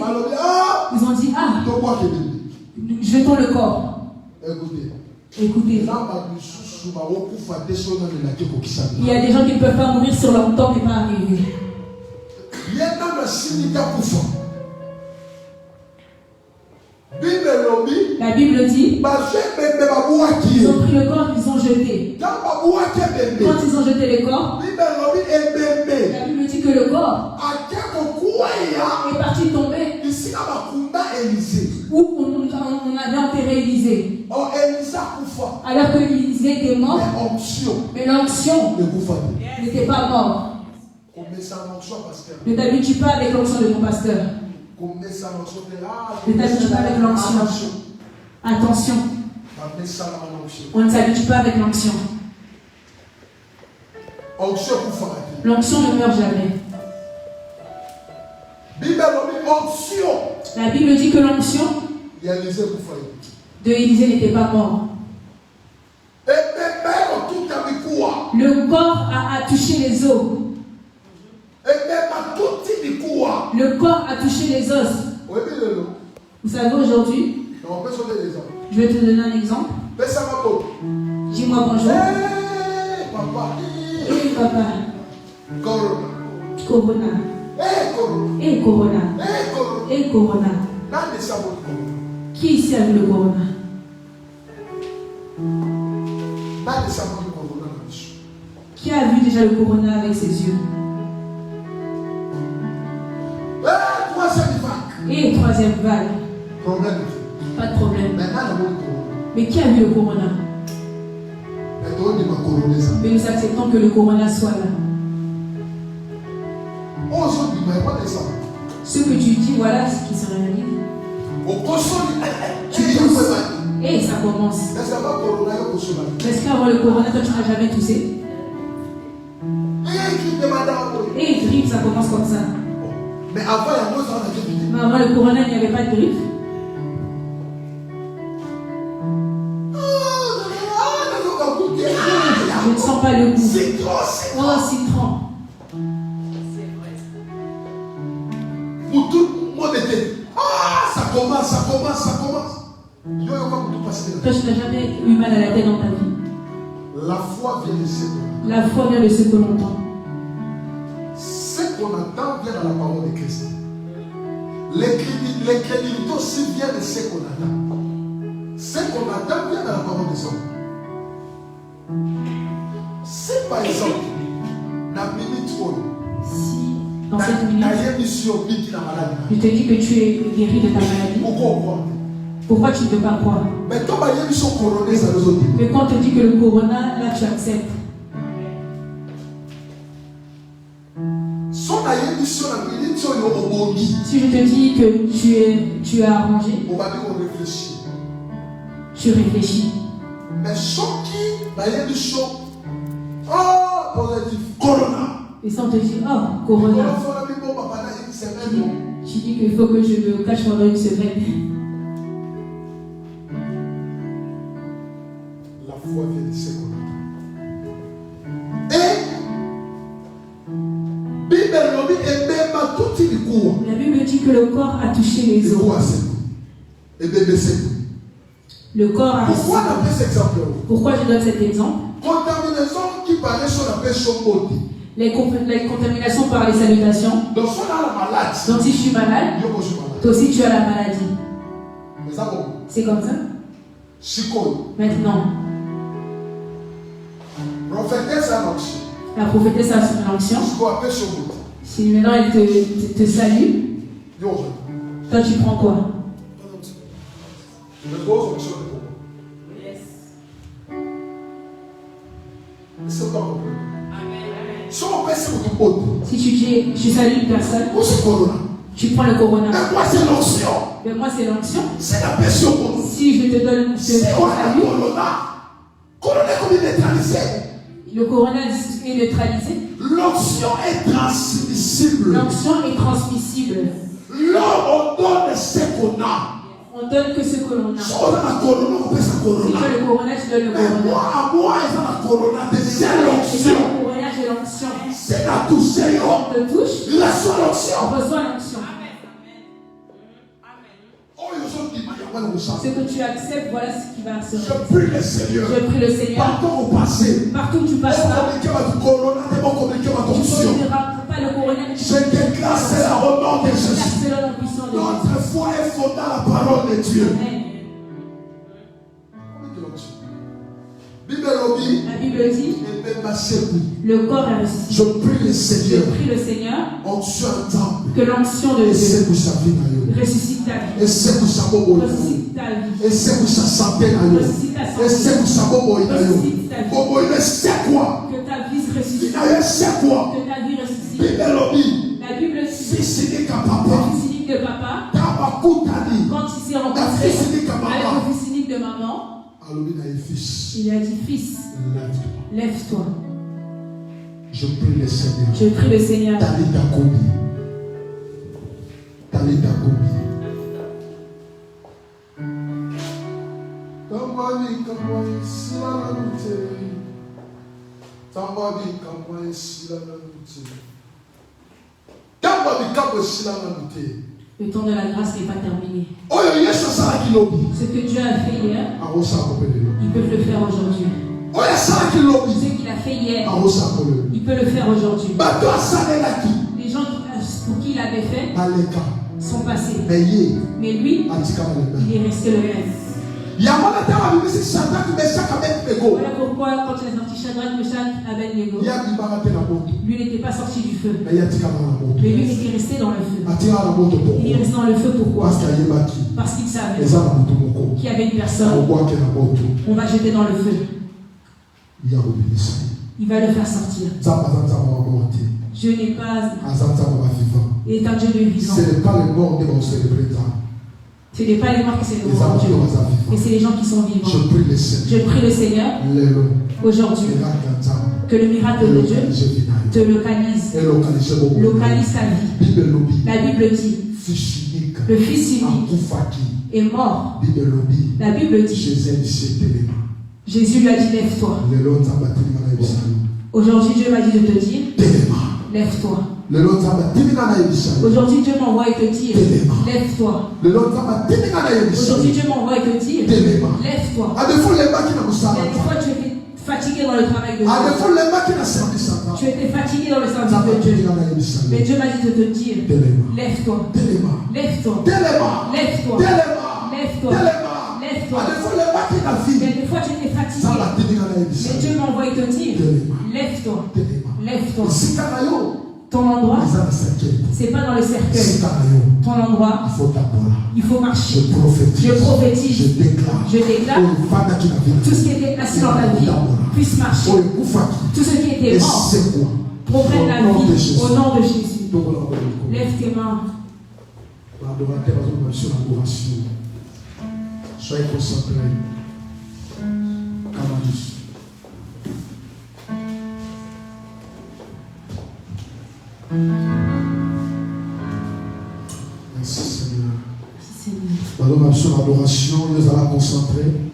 Ils ont dit, ah, jetons le corps. Écoutez. Il y a des gens qui ne peuvent pas mourir sur leur temps et pas arriver. La Bible dit, ils ont pris le corps, ils ont jeté. Quand ils ont jeté le corps, la Bible dit que le corps est parti tomber où on avait enterré Élisée. Alors que Élisée était mort, mais l'onction n'était pas mort. Ne t'habitue pas avec l'onction de mon pasteur. Ne t'habitue pas avec l'onction. Attention. On ne s'habitue pas avec l'onction. L'onction ne meurt jamais. La Bible dit que l'onction de Élisée n'était pas mort. Le corps a touché les os. Le corps a touché les os. Vous savez aujourd'hui, je vais te donner un exemple. Dis-moi bonjour. Hey papa. Corona. Hey Corona. Hey Corona. Qui ici a vu le Corona? Qui a vu déjà le Corona avec ses yeux? Et troisième vague. Pas de problème. Mais qui a vu le Corona? Mais nous acceptons que le Corona soit là. Ce que tu dis, voilà ce qui se réalise. Tu tousses. Et ça commence. Est-ce qu'avant le Corona, toi tu n'as jamais toussé? Et grippe, ça commence comme ça. Mais avant le Corona, il n'y avait pas de grippe. Je ne sens pas le goût. Oh, citron. Pour tout le monde était. Ah, ça commence. Toi, tu n'as jamais eu mal à la tête dans ta vie. La foi vient de ce qu'on entend. La foi vient de ce que l'on entend. Ce qu'on entend vient de la parole de Christ. L'incrédulité aussi vient de ce qu'on attend. Ce qu'on attend vient de la parole des hommes. Si par exemple, dans minute dans cette minute, je te dis que tu es guéri de ta maladie. Pourquoi tu ne peux pas croire? Mais quand on te dit que le Corona, là tu acceptes. Si je te dis que tu es arrangé, tu réfléchis. Mais Corona. Et ça on te dit, oh, Corona. qu'il faut que je me cache pendant une semaine. La foi vient de ce qu'on entend. Et La Bible dit que le corps a touché les os. Le corps a touché. Pourquoi on appelle cet exemple? Pourquoi je donne cet exemple? Contaminaison qui paraît sur la personne. Les contaminations par les salutations. Donc, si on a la malade, Donc si je suis malade, toi aussi tu as la maladie. C'est comme ça? Maintenant, la prophétesse a son onction. Si maintenant elle te salue, toi tu prends quoi? Si tu dis, je salue une personne, tu prends le corona. Mais moi c'est l'onction. Si je te donne ce salut, le corona est neutralisé. L'onction est transmissible. L'onction est transmissible. L'homme, on donne ce qu'on a. On donne que ce que l'on a. Si on a la corona, on fait sa corona. Si tu as le corona, tu donnes le Mais corona. moi, ils ont la corona. C'est Et l'onction. le corona, j'ai l'onction. C'est la touche. On te touche, Il a son onction. on reçoit l'onction. Ce que tu acceptes, voilà ce qui va se Je faire. prie le Seigneur. Je prie le Seigneur. Partout au passé. Partout où tu passeras, Tu ne corona, tu tu ne rates pas le corona, mais tu je déclare c'est la remonte de Jésus. selon la puissance de Dieu. Notre foi est fondée dans la parole de Dieu. Amen. La Bible dit, le corps est ressuscité. Je prie le Je Seigneur. prie le Seigneur Onction entendre. que l'onction de Et c'est Dieu pour sa vie d'ailleurs. ressuscite ta vie. Et c'est pour sa bobo. Ressuscite ta vie. Et c'est pour sa santé d'ailleurs. Ressuscite ta Et santé. c'est pour sa bobo d'ailleurs. Ressuscite ta vie. Bobo, il sait quoi? Que ta vie se ressuscite. D'ailleurs, c'est quoi? Que ta vie ressuscite. Bibelobi. La Bible dit, Fils unique à le papa. fils unique de papa, Tabakutani. quand il s'est rencontré La fils unique à avec maman. le fils unique de maman, Alobi na fils. il a dit, fils, Lève-toi. lève-toi. Je prie le Seigneur. Je prie le Seigneur. Talita Kobi. Talita Kobi. Tambabi kamwa sila na nute. Tambabi kamwa sila na nute. Tambabi kamwa sila na nute. Le temps de la grâce n'est pas terminé. Oyo Yesu sala kilobi. Ce que Dieu a fait hier, Arosa kopelelo. il peut le faire aujourd'hui. Oyo sala kilobi. Ce qu'il a fait hier, Arosa kopelelo. il peut le faire aujourd'hui. Bato asalela ki. Les gens pour qui il avait fait Aleka. sont passés. Meye. Mais lui, Atika maleka. il est resté le même. Yamana tawa bibi si Shadrach, Meshach, Abednego. Voilà pourquoi quand il est sorti Shadrach, Meshach, Abednego, Ya bibarate na moto. lui n'était pas sorti du feu. Mais yatika na moto. Mais lui était resté dans le feu. Atira na moto Il est pourquoi? resté dans le feu pourquoi? Parce qu'il y a baki. Parce qu'il savait Eza na moto moko. qu'il y avait une personne, Obwake na moto. on va jeter dans le feu. Ya obimisa. Il va le faire sortir. Nzamba za nzamba wa morte. Je n'ai pas. Aza nzamba wa vivant. Il est un Dieu de vivant. Ce n'est pas les morts qui vont célébrer ça. Ce n'est pas les morts qui Les célèbrent âmes Dieu, qui vont mais c'est les gens qui sont vivants. Je prie le Seigneur. Je prie le Seigneur Lelo. aujourd'hui Miracle nzamba. que le miracle de Dieu te localise, Et localiser beaucoup. localise ta vie. Bible lobi. La Bible dit, Fils unique. le Fils unique Akufaki. est mort. Bible lobi. La Bible dit, Jésus a dit c'est téléma. Jésus lui a dit, lève-toi. Lelo nzamba telema na ebisalo. Aujourd'hui, Dieu m'a dit de te dire, Téléma. lève-toi. Lelo nzamba telema na ebisalo. Aujourd'hui, Dieu m'envoie et te dire, lève-toi. Lelo nzamba telema na ebisalo. Aujourd'hui, Dieu m'envoie et te dire, Téléma. lève-toi. À défaut les baki na Il y musala. a des fois, tu étais fatigué dans le travail de À Dieu. défaut les baki na service santa. Tu étais fatigué dans le service Nzamba de Dieu. telema na ebisalo. Mais Dieu m'a dit de te dire, Téléma. lève-toi. Téléma. Lève-toi. Téléma. Lève-toi. Téléma. Lève-toi. Téléma. Lève-toi. À défaut les baki na Mais vie. des fois, tu étais fatigué. Nzamba telema na Mais ebisalo. Dieu m'envoie et te dire, lève-toi. Téléma. Lève-toi. Sika na yo. Ton endroit, Eza na cercueil. c'est pas dans le cercueil. Sika na yo. Ton endroit, Il faut t'appeler. il faut marcher. Je prophétise. Je prophétise. Je déclare. Je déclare Oh, Fada qui n'a tout ce qui était assis dans ta vie puisse marcher. Oh, Koufaki. Tout ce qui était Et mort c'est quoi? reprenne la Au nom de vie Jésus. au nom de Jésus. Donc, on a envoyé. Lève tes mains. L'adorateur a besoin sur l'adoration. Soyez concentrés. Camarus. Merci Seigneur. Merci Seigneur. Pendant ma son adoration, nous allons concentrer.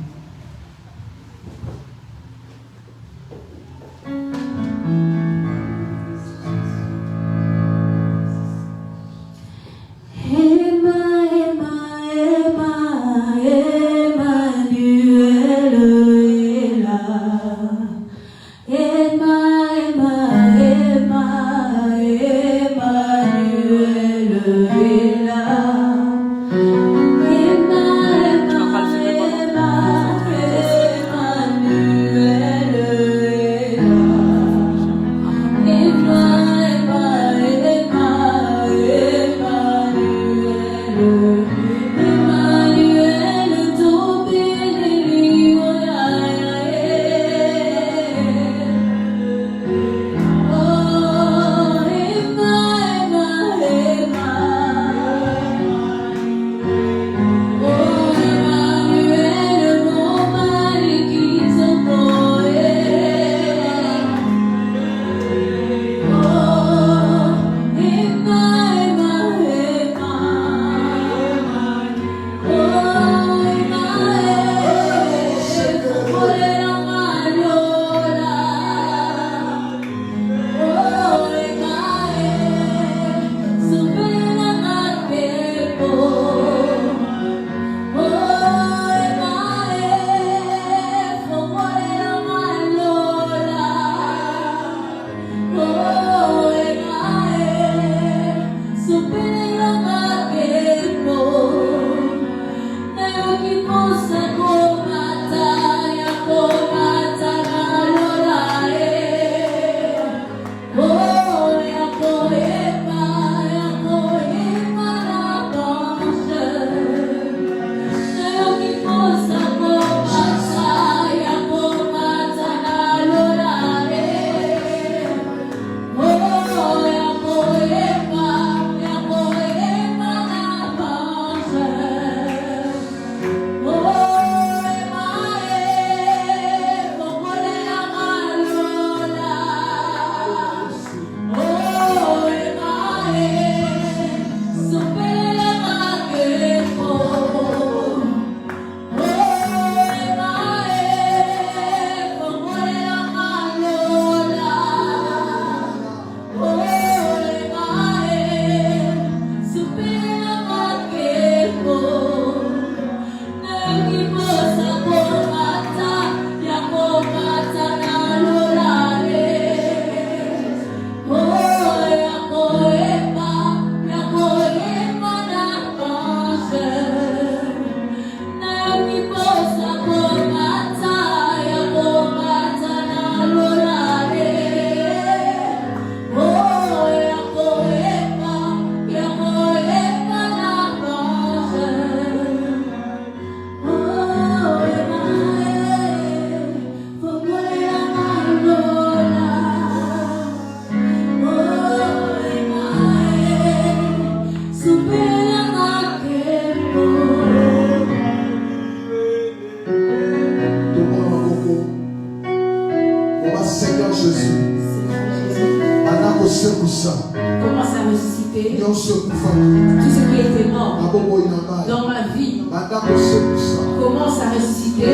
Commence à ressusciter.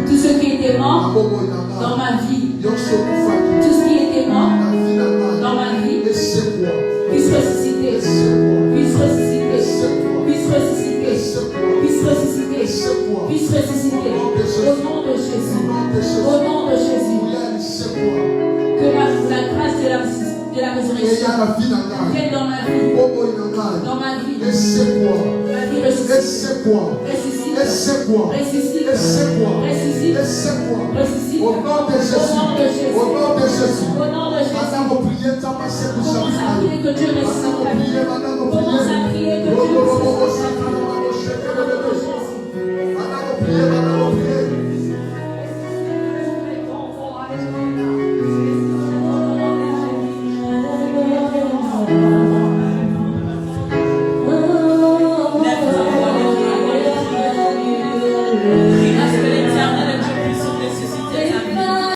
Tout ce qui était mort dans ma vie commence à ressusciter. Tout ce qui était mort dans ma vie, tout ce qui était mort dans ma vie, puisse ressusciter, puisse ressusciter, puisse ressusciter, puisse ressusciter, puisse ressusciter. Au nom de Jésus, au nom de Jésus, que la grâce de la résurrection vienne dans ma vie, dans ma vie. Ma vie ressuscite, ressuscite, au nom de Jésus, au nom de Jésus. Commence à prier que Dieu ressuscite ta vie.